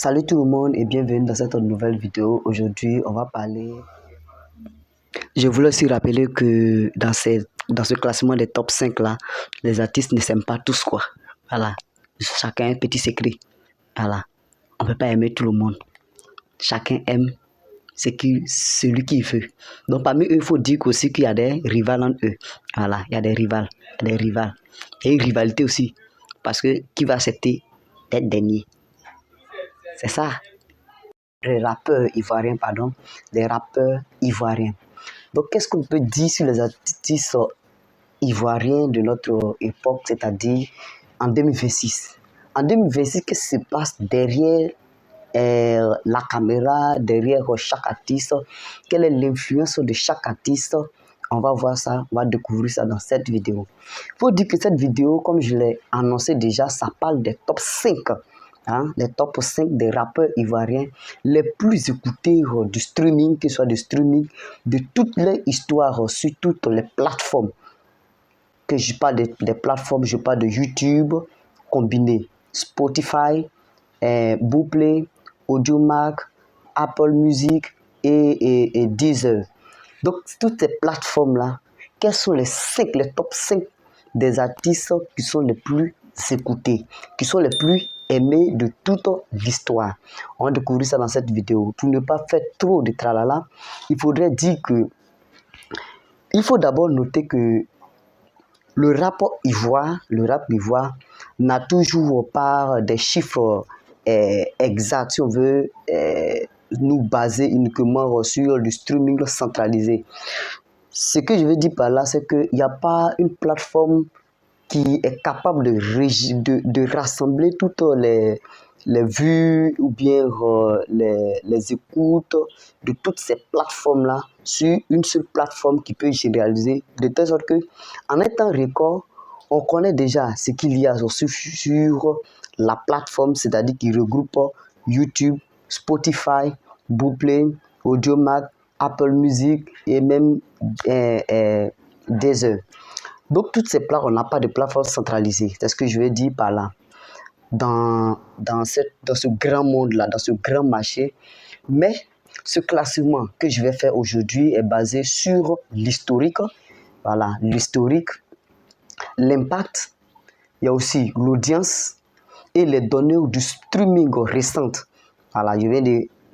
Salut tout le monde et bienvenue dans cette nouvelle vidéo. Aujourd'hui, on va parler... Je voulais aussi rappeler que dans ce classement des top 5 là, les artistes ne s'aiment pas tous quoi. Voilà. Chacun a un petit secret. Voilà. On ne peut pas aimer tout le monde. Chacun aime celui qu'il veut. Donc parmi eux, il faut dire aussi qu'il y a des rivales entre eux. Voilà. Il y a des rivales. Des rivales. Il y a une rivalité aussi. Parce que qui va accepter d'être dernier? C'est ça. Les rappeurs ivoiriens, pardon, des rappeurs ivoiriens. Donc, qu'est-ce qu'on peut dire sur les artistes ivoiriens de notre époque, c'est-à-dire en 2026? En 2026, qu'est-ce qui se passe derrière la caméra, derrière chaque artiste? Quelle est l'influence de chaque artiste? On va voir ça, on va découvrir ça dans cette vidéo. Il faut dire que cette vidéo, comme je l'ai annoncé déjà, ça parle des top 5. Les top 5 des rappeurs ivoiriens les plus écoutés du streaming, que ce soit du streaming, de toute leur histoire sur toutes les plateformes. Que je parle des plateformes, je parle de YouTube, combiné, Spotify, Boomplay, Audiomack, Apple Music et Deezer. Donc, toutes ces plateformes-là, quels sont les top 5 des artistes qui sont les plus écoutés, qui sont les plus aimés de toute l'histoire? On va découvrir ça dans cette vidéo. Pour ne pas faire trop de tralala, il faudrait dire que il faut d'abord noter que le rap ivoire n'a toujours pas des chiffres exacts, si on veut nous baser uniquement sur le streaming centralisé. Ce que je veux dire par là, c'est qu'il n'y a pas une plateforme qui est capable de rassembler toutes les vues ou bien les écoutes de toutes ces plateformes-là sur une seule plateforme qui peut généraliser, de telle sorte que en un temps record, on connaît déjà ce qu'il y a sur la plateforme, c'est-à-dire qui regroupe YouTube, Spotify, Boomplay, Audiomack, Apple Music et même Deezer. Donc, toutes ces plateformes, on n'a pas de plateforme centralisée. C'est ce que je veux dire par là. Dans ce grand monde-là, dans ce grand marché. Mais ce classement que je vais faire aujourd'hui est basé sur l'historique. Voilà, l'historique, l'impact. Il y a aussi l'audience et les données du streaming récentes. Voilà, je viens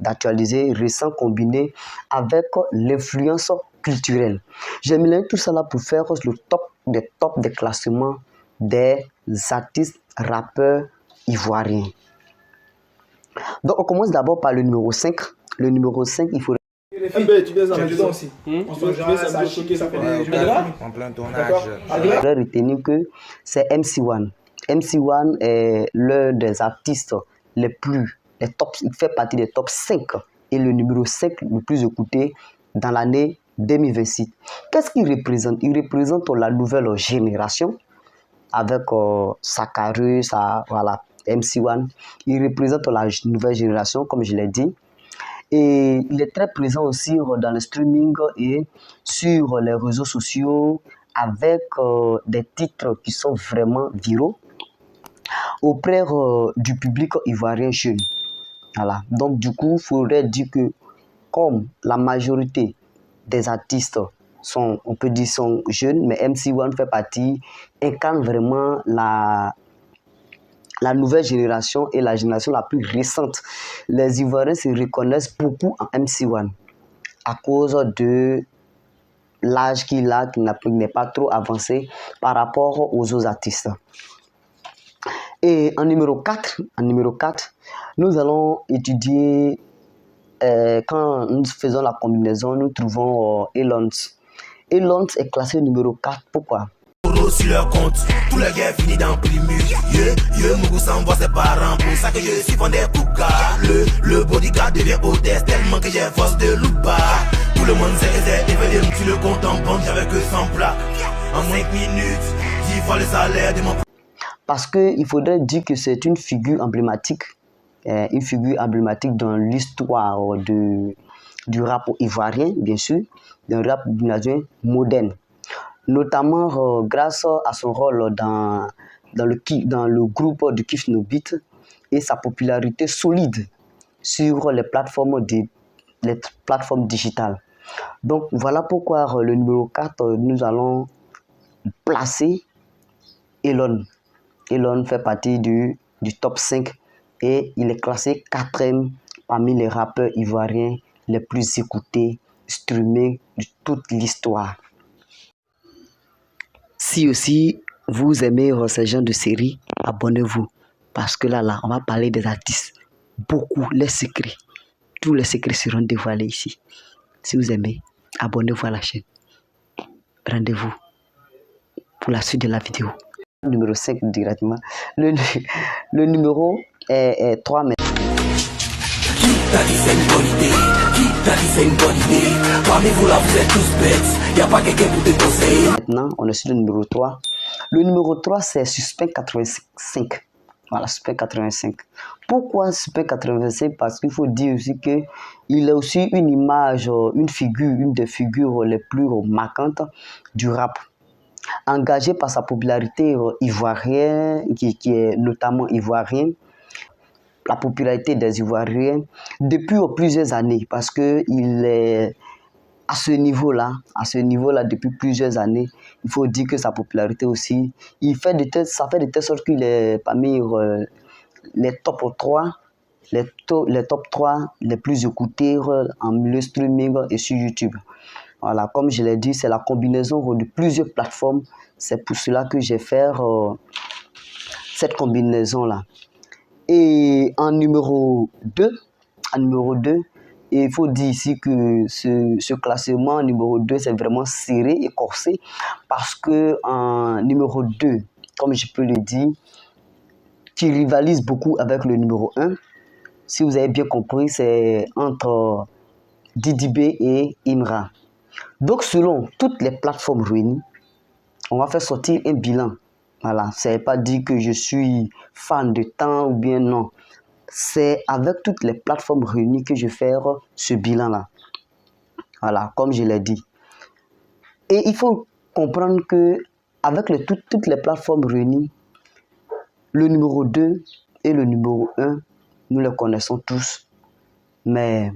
d'actualiser récent combiné avec l'influence culturelle. J'ai mis tout ça là pour faire le top des classements des artistes rappeurs ivoiriens. Donc on commence d'abord par le numéro 5. Le numéro 5, il faut... Tu veux aussi. En plein tournage. Je voudrais retenir que c'est MC1. MC1 est l'un des artistes les top, il fait partie des top 5 et le numéro 5 le plus écouté dans l'année 2026. Qu'est-ce qu'il représente? Il représente la nouvelle génération avec Sakarus, voilà, MC1. Il représente la nouvelle génération, comme je l'ai dit. Et il est très présent aussi dans le streaming et sur les réseaux sociaux avec des titres qui sont vraiment viraux auprès du public ivoirien jeune. Voilà. Donc du coup, il faudrait dire que comme la majorité des artistes sont, on peut dire, sont jeunes, mais MC1 fait partie, incarne vraiment la nouvelle génération et la génération la plus récente. Les Ivoiriens se reconnaissent beaucoup en MC1 à cause de l'âge qu'il a, qui n'est pas trop avancé par rapport aux autres artistes. Et en numéro 4, nous allons étudier, quand nous faisons la combinaison, nous trouvons Elons. Elons est classé numéro 4. Pourquoi? Sur leur compte, tous les gars finissent dans Primus. Mougou s'envoie ses parents, pour ça que je suis vendé Kouka. Le bodyguard devient hôtesse, tellement que j'ai force de loupa. Tout le monde sait, et sur le compte en banque, j'avais que 100 plats. En 5 minutes, 10 fois le salaire de mon... Parce qu'il faudrait dire que c'est une figure emblématique dans l'histoire du rap ivoirien, bien sûr, d'un rap ivoirien moderne. Notamment grâce à son rôle dans le groupe de Kif No Beat et sa popularité solide sur les plateformes digitales. Donc voilà pourquoi le numéro 4, nous allons placer Elon. Elon fait partie du top 5 et il est classé 4e parmi les rappeurs ivoiriens les plus écoutés, streamés de toute l'histoire. Si aussi vous aimez ce genre de série, abonnez-vous. Parce que là, on va parler des artistes. Beaucoup, les secrets. Tous les secrets seront dévoilés ici. Si vous aimez, abonnez-vous à la chaîne. Rendez-vous pour la suite de la vidéo. Numéro 5 directement. Le numéro est 3. Qui t'a dit c'est une bonne idée? Qui t'a dit c'est une bonne idée? Parmi vous là, vous êtes tous bêtes. Y a pas quelqu'un pour te conseiller. Maintenant, on est sur le numéro 3. Le numéro 3, c'est Suspect 85. Voilà, Suspect 85. Pourquoi Suspect 85? Parce qu'il faut dire aussi qu'il a aussi une image, une des figures les plus marquantes du rap. Engagé par sa popularité ivoirienne, qui est notamment ivoirienne, la popularité des Ivoiriens depuis plusieurs années, parce qu'il est à ce niveau-là, depuis plusieurs années. Il faut dire que sa popularité aussi, ça fait de telle sorte qu'il est parmi les top 3, les top 3 les plus écoutés en milieu streaming et sur YouTube. Voilà, comme je l'ai dit, c'est la combinaison de plusieurs plateformes. C'est pour cela que j'ai fait cette combinaison-là. Et en numéro 2, il faut dire ici que ce classement numéro 2, c'est vraiment serré et corsé. Parce que en numéro 2, comme je peux le dire, qui rivalise beaucoup avec le numéro 1. Si vous avez bien compris, c'est entre Didi B et Imra. Donc, selon toutes les plateformes réunies, on va faire sortir un bilan. Voilà, ça ne veut pas dire que je suis fan de temps ou bien non. C'est avec toutes les plateformes réunies que je vais faire ce bilan-là. Voilà, comme je l'ai dit. Et il faut comprendre que avec toutes les plateformes réunies, le numéro 2 et le numéro 1, nous les connaissons tous. Mais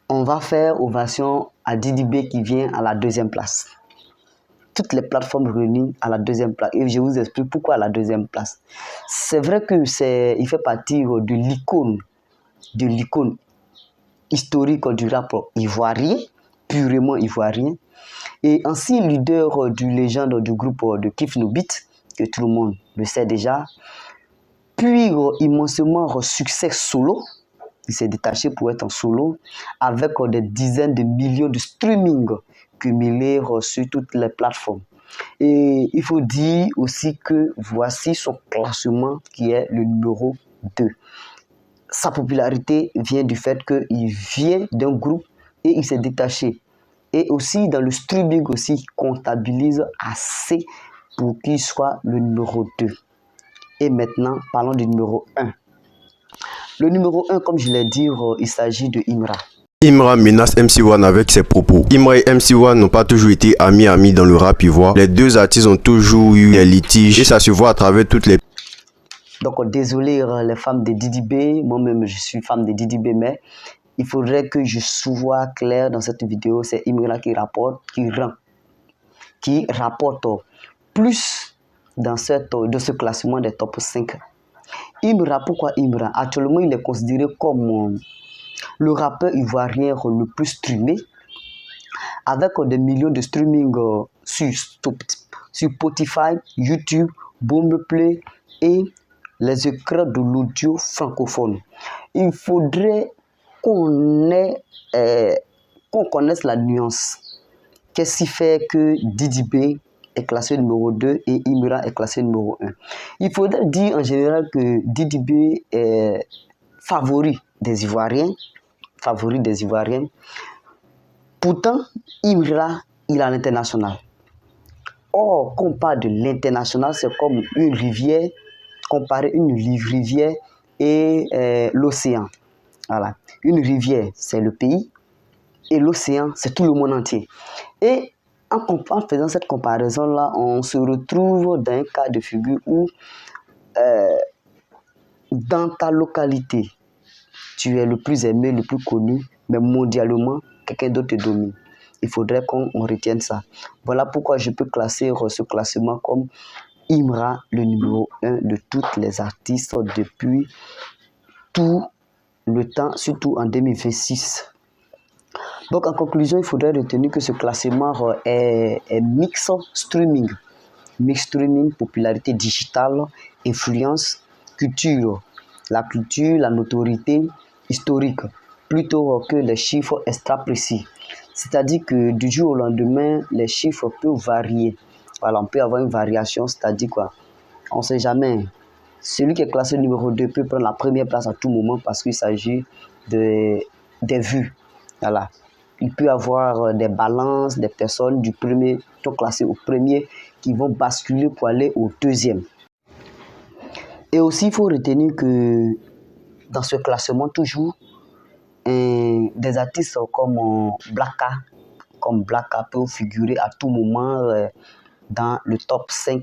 on va faire ovation à Didi B qui vient à la 2e place. Toutes les plateformes réunies à la 2e place. Et je vous explique pourquoi à la 2e place. C'est vrai qu'il fait partie de l'icône historique du rap ivoirien, purement ivoirien. Et ancien leader du légende du groupe de Kif No Beat, que tout le monde le sait déjà. Puis immensément succès solo. Il s'est détaché pour être en solo avec des dizaines de millions de streaming cumulés sur toutes les plateformes. Et il faut dire aussi que voici son classement qui est le numéro 2. Sa popularité vient du fait qu'il vient d'un groupe et il s'est détaché. Et aussi dans le streaming aussi, il comptabilise assez pour qu'il soit le numéro 2. Et maintenant, parlons du numéro 1. Le numéro 1, comme je l'ai dit, il s'agit de Imra. Imra menace MC1 avec ses propos. Imra et MC1 n'ont pas toujours été amis dans le rap ivoire. Les deux artistes ont toujours eu des litiges et ça se voit à travers toutes les... Donc désolé les femmes de Didi B, moi-même je suis femme de Didi B, mais il faudrait que je sois clair dans cette vidéo. C'est Imra qui rapporte plus dans ce classement des top 5. Imra, pourquoi Imra? Actuellement, il est considéré comme le rappeur ivoirien le plus streamé, avec des millions de streaming sur Spotify, YouTube, Boomplay et les écrans de l'audio francophone. Il faudrait qu'on connaisse la nuance. Qu'est-ce qui fait que Didi B est classé numéro 2 et Imra est classé numéro 1. Il faudrait dire en général que Didi B est favori des Ivoiriens. Pourtant, Imra, il est à l'international. Or, quand on parle de l'international, c'est comme une rivière, comparer une rivière et l'océan. Voilà. Une rivière, c'est le pays, et l'océan, c'est tout le monde entier. Et en faisant cette comparaison-là, on se retrouve dans un cas de figure où, dans ta localité, tu es le plus aimé, le plus connu, mais mondialement, quelqu'un d'autre te domine. Il faudrait qu'on retienne ça. Voilà pourquoi je peux classer ce classement comme Imra, le numéro 1 de toutes les artistes depuis tout le temps, surtout en 2026. Donc en conclusion, il faudrait retenir que ce classement est mix streaming. Mix streaming, popularité digitale, influence, culture. La culture, la notoriété historique, plutôt que les chiffres extra précis. C'est-à-dire que du jour au lendemain, les chiffres peuvent varier. Voilà, on peut avoir une variation, c'est-à-dire quoi? On ne sait jamais. Celui qui est classé numéro 2 peut prendre la première place à tout moment parce qu'il s'agit des vues. Voilà. Il peut y avoir des balances, des personnes du premier qui sont classées au premier qui vont basculer pour aller au deuxième. Et aussi, il faut retenir que dans ce classement, toujours, des artistes comme Blacka peuvent figurer à tout moment dans le top 5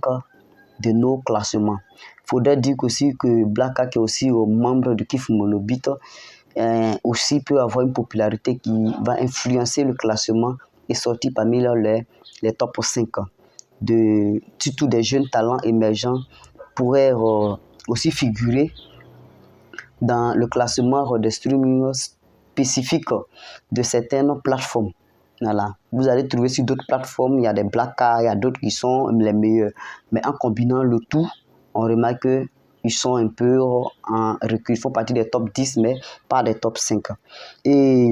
de nos classements. Il faudrait dire aussi que Blacka, qui est aussi membre de Kif Monobit, aussi peut avoir une popularité qui va influencer le classement et sortir parmi les top 5. Surtout des jeunes talents émergents pourraient aussi figurer dans le classement des streaming spécifiques de certaines plateformes. Voilà. Vous allez trouver sur d'autres plateformes, il y a des Blacka, il y a d'autres qui sont les meilleurs. Mais en combinant le tout, on remarque qu'ils sont un peu en recul. Ils font partie des top 10, mais pas des top 5. Et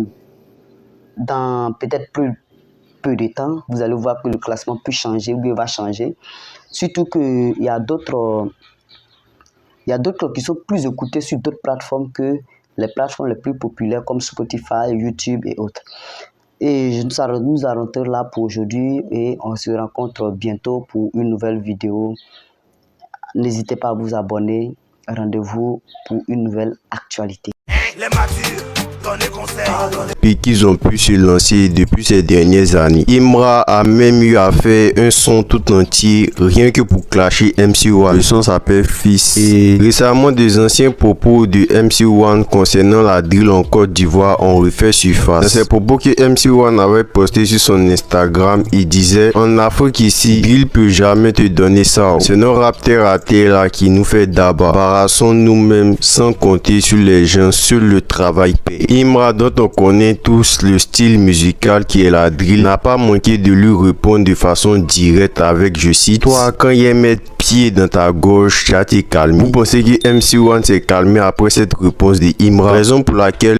dans peut-être peu de temps, vous allez voir que le classement peut changer ou va changer. Surtout qu'il y a d'autres qui sont plus écoutés sur d'autres plateformes que les plateformes les plus populaires comme Spotify, YouTube et autres. Et nous arrêtons là pour aujourd'hui et on se rencontre bientôt pour une nouvelle vidéo. N'hésitez pas à vous abonner. Rendez-vous pour une nouvelle actualité. Les matures, donnez conseil. Puis qu'ils ont pu se lancer depuis ces dernières années. Imra a même eu à faire un son tout entier rien que pour clasher MC1. Le son s'appelle Fils. Et récemment, des anciens propos de MC1 concernant la drill en Côte d'Ivoire ont refait surface. Dans ces propos que MC1 avait posté sur son Instagram, il disait: en Afrique ici, drill peut jamais te donner ça. C'est nos rap terre à terre là qui nous fait d'abat. Parassons nous-mêmes sans compter sur les gens, sur le travail paye. Imra, dont on connaît tous le style musical qui est la drill, n'a pas manqué de lui répondre de façon directe avec, je cite: toi, quand il y a mettre pied dans ta gauche, tu as été calmé. Vous pensez que MC1 s'est calmé après cette réponse de Imra, raison pour laquelle